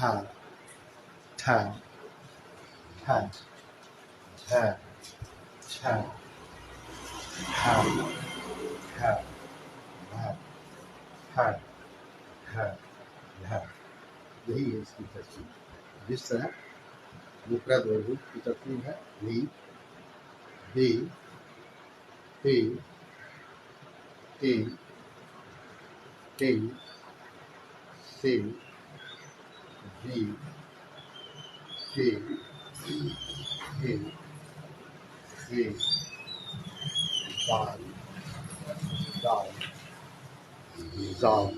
ha ta ta ta ta ha ha ha ha ha ha। यही है इसकी तरकीब। जिस तरह मुफरद और रूप की तरकीब है, ली बी पी टी टी सी जी सी सी सी दाल दाल जाल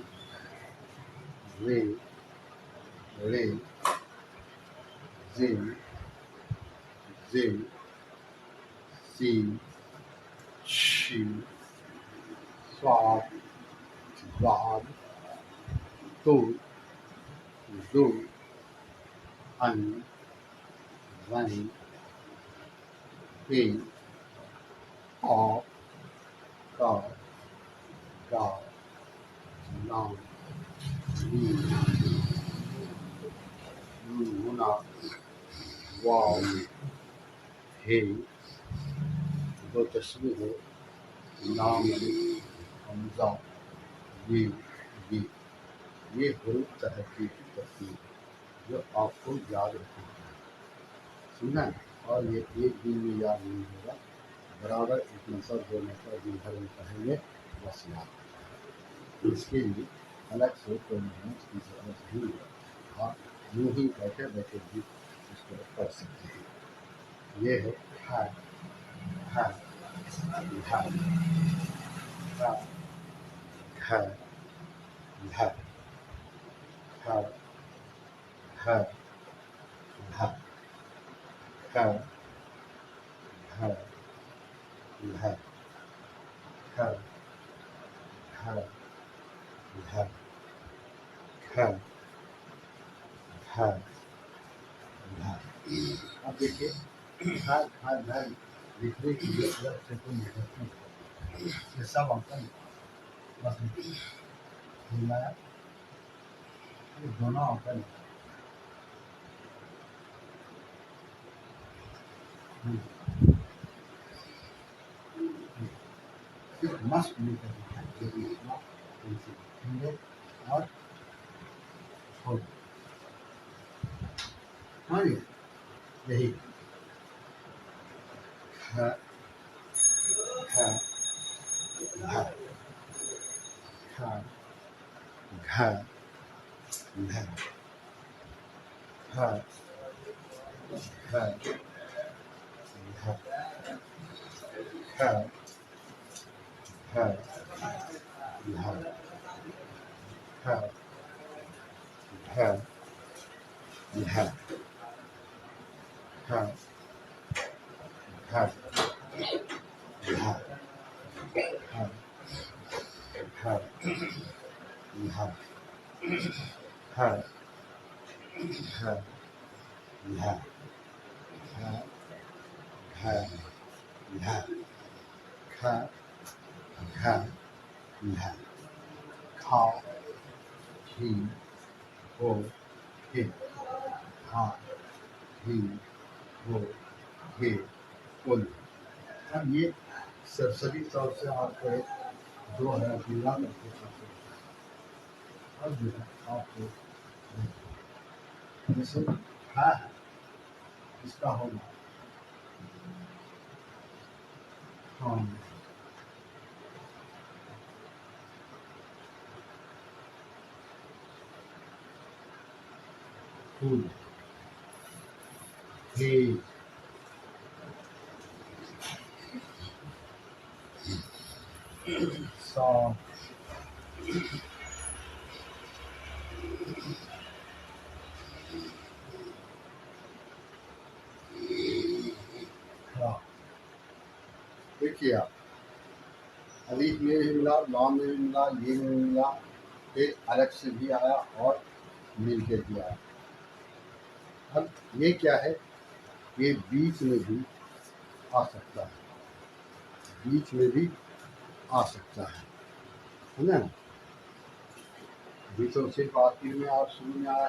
रे रे जिम जिम सी शी स्वाद वाद तो दो अन वन पे आ का गा नाम नी मुना वाव हे दो तस्वीर है नाम हमजा ये हुरूफ तरक्की की तरकीब जो आपको याद रखना है, सुना। और ये एक दिन में याद नहीं होगा, बराबर एक मसला दो मसला दिन भर में पढ़ेंगे, बस याद। इसके लिए अलग से कोई मेहनत की जरूरत नहीं है, आप यूँ ही बैठे बैठे भी इसको पढ़ सकते हैं। ये है हा हा हा हा हा हा ha ha ha ha ha ha ha ha ha ha ha ha। अब देखिए हर हर हर लिखने की अलग से कोई मेहनत नहीं है, ये सब अंकल बस मिलाया, ये दोनों अंकल मस्ट लेकर और छोड़, हाँ यही है है है है है है है है है है है है है है है खा ही हो हे हा ही हो हे कुल। अब ये सरसरी तौर से आपको एक 2000 जिला करके अब जो है आपको जैसे है इसका होगा हाँ फूल हे सा खा। देखिए आप अलीफ में भी मिला, लाम में भी मिला, ये में भी मिला, एक अलग से भी आया और मिल के भी आया। अब ये क्या है, ये बीच में भी आ सकता है, बीच में भी आ सकता है ना। बीचों सिर्फ आखिर में और शुरू में आया,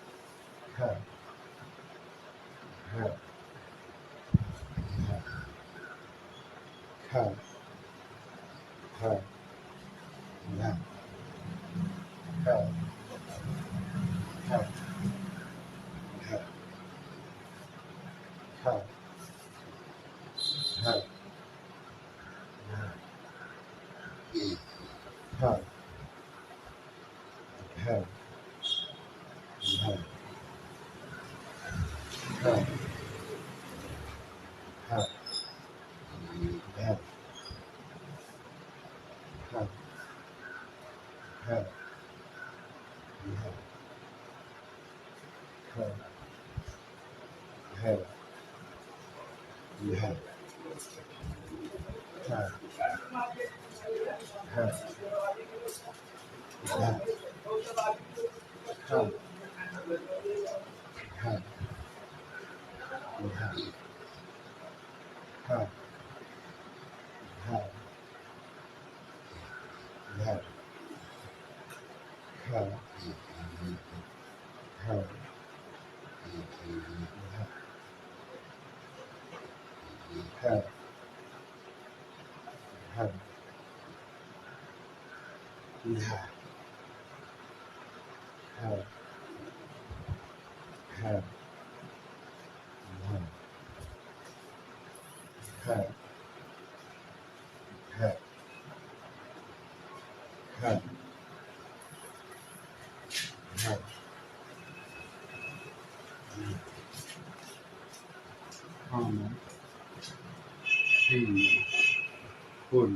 4 คุณ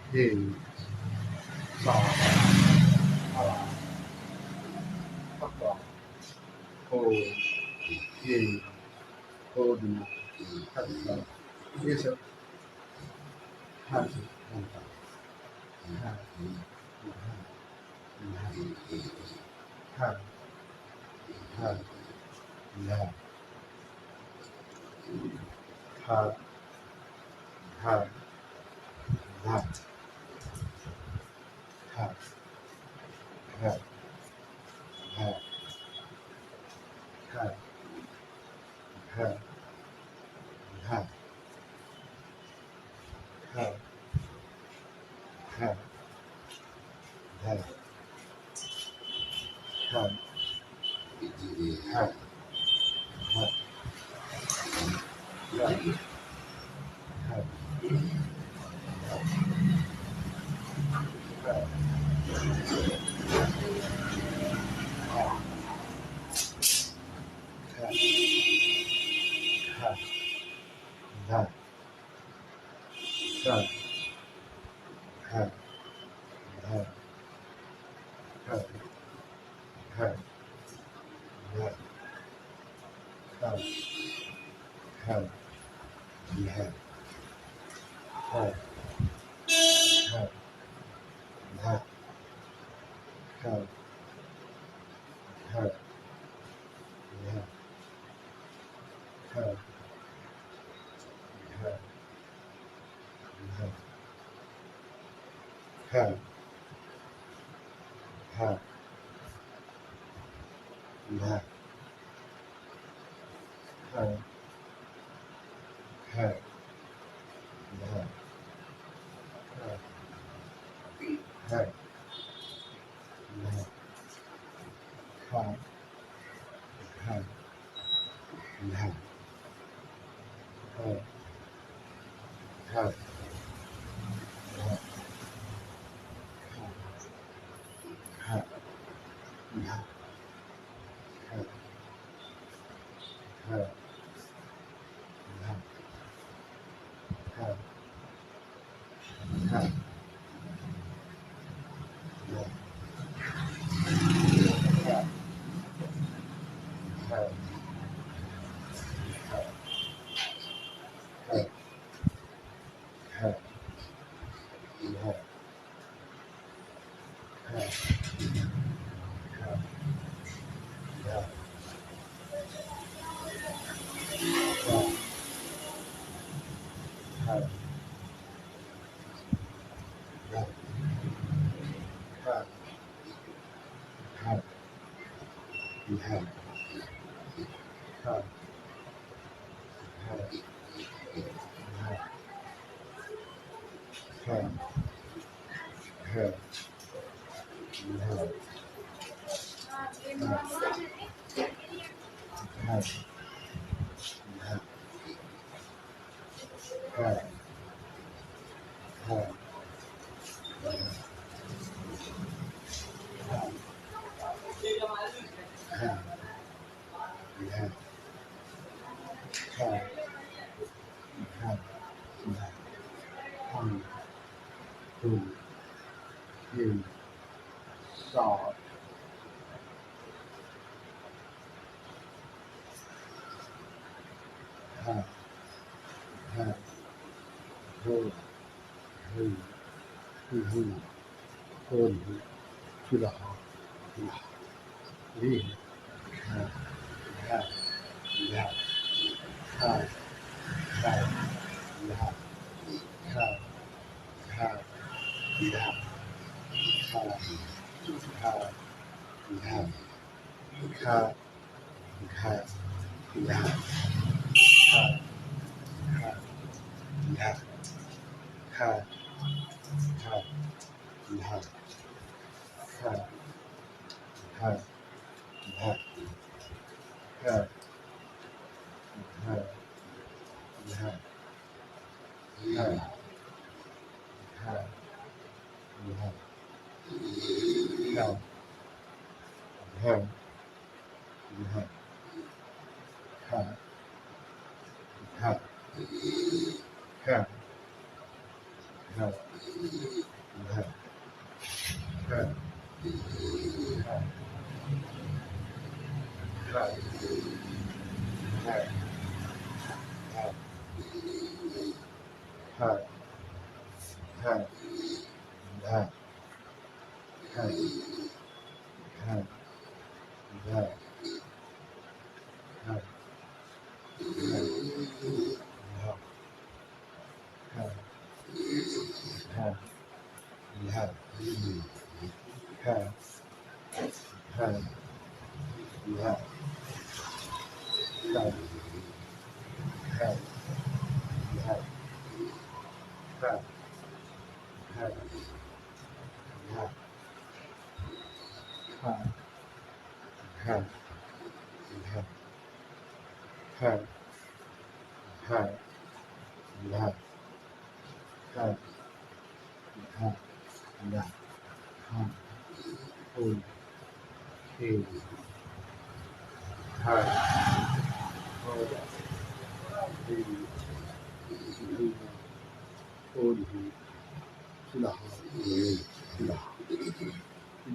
เฮสองพลังประกอบโคเฮโคดีขัดกันยี่สิบ50องศาห้าห้าห้าห้าห้าห้าห้าห้าห้าห้าห้าห้าห้าห้าห้าห้าห้าห้า है है है है है है हम तुम इन साथ है है हो हु हु कौन हु फिलहाल भी है है है है है है है है है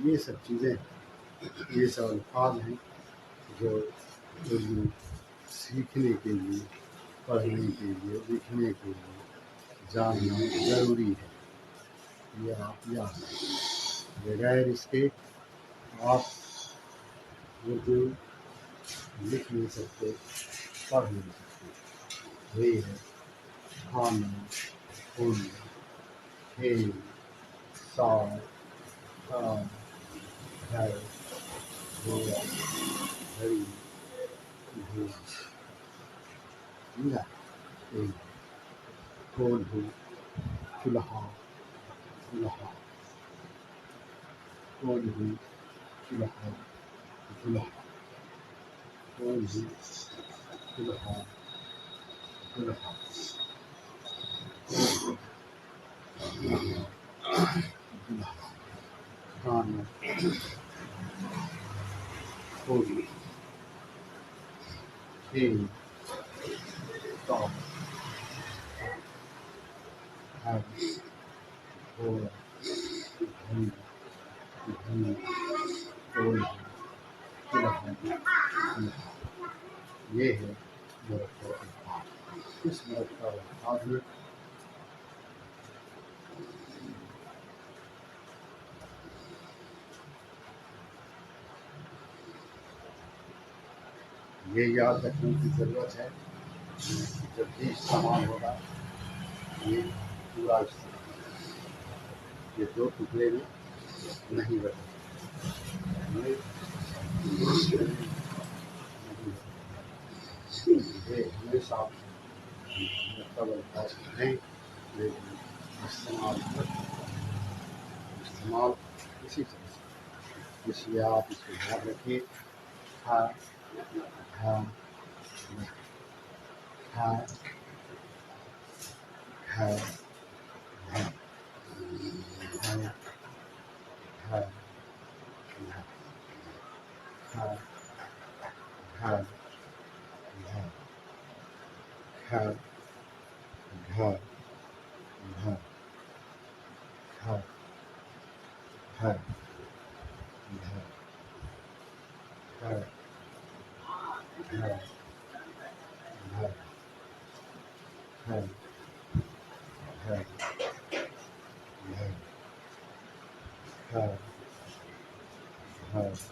ये सब चीज़ें ये सब अल्फाज हैं जो उर्दू सीखने के लिए पढ़ने के लिए लिखने के लिए जानना ज़रूरी है। ये आप याद रखें। बगैर इसके आप उर्दू लिख नहीं सकते, पढ़ नहीं सकते। वही है खाना, फूल, खेल, साग, खान, घर, घोड़ा, घड़ी, धूप, समझा? कौन हो फिलहाल फिलहाल कौन हो फिलहाल फिलहाल कौन हो फिलहाल फिलहाल फिलहाल खाना, फूल, खेल, साग, घर, घोड़ा, घड़ी, धूप, कौन हो फिलहाल फिलहाल। ये है मुरक्कब अल्फाज। इस मुरक्कब अल्फाज में ये याद रखने की ज़रूरत है कि जब भी इस्तेमाल होगा ये पूरा इस्तेमाल, ये दो टुकड़े में नहीं बदलते, ये हमेशा मुरक्कब अल्फाज हैं, लेकिन इस्तेमाल mal decisions. This year, this will replicate ha, ha, ha, ha, ha, ha, ha, ha, ha, ha, ha, ha, ha, ha,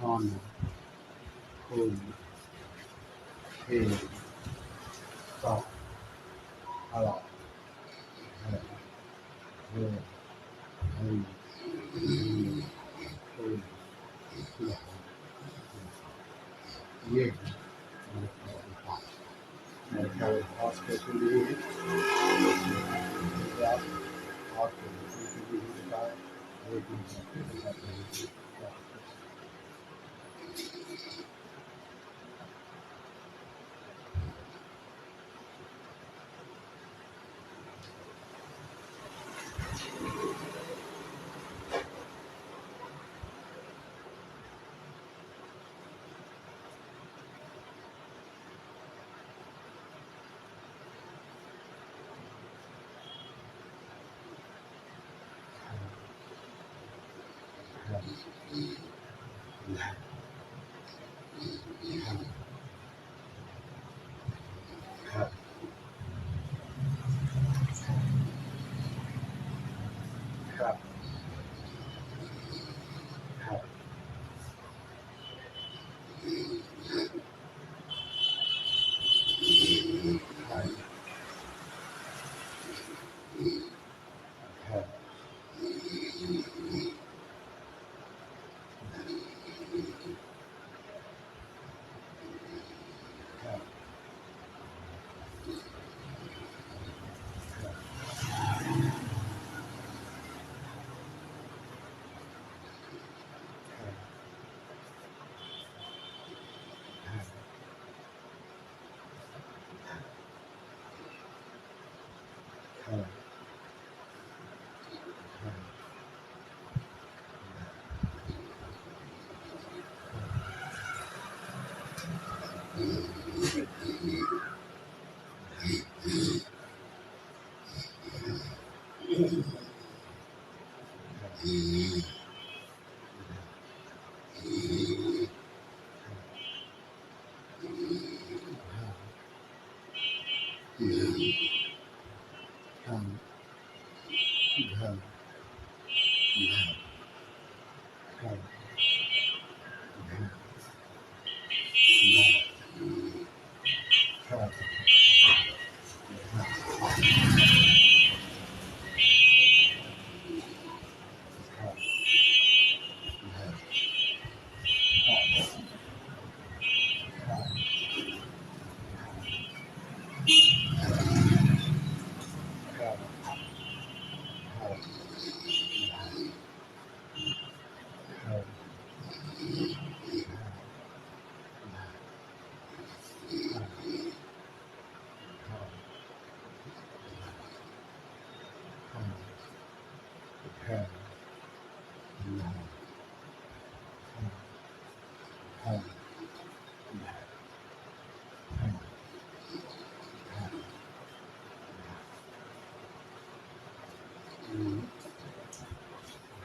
corner, cool, hey, stop, hello, hey, hey, cool, yeah, okay, hospital, that, hospital,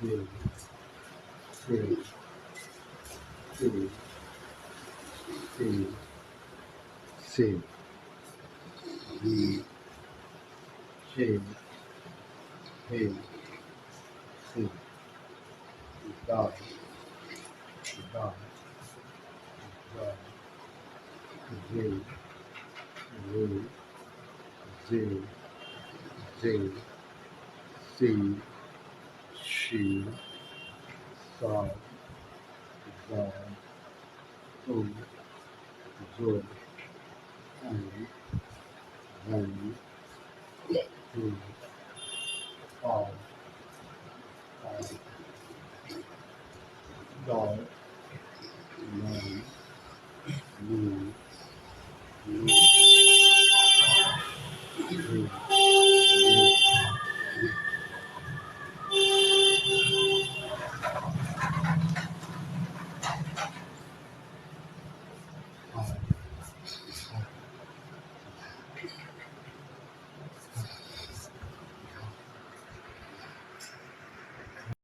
Two, three, two, three, six, D, J, K, C, dog, dog, dog, Z, Z, Z, Z, C, she, saw, saw, O, zo, and, two, all, dog, nine, moon, moon, three,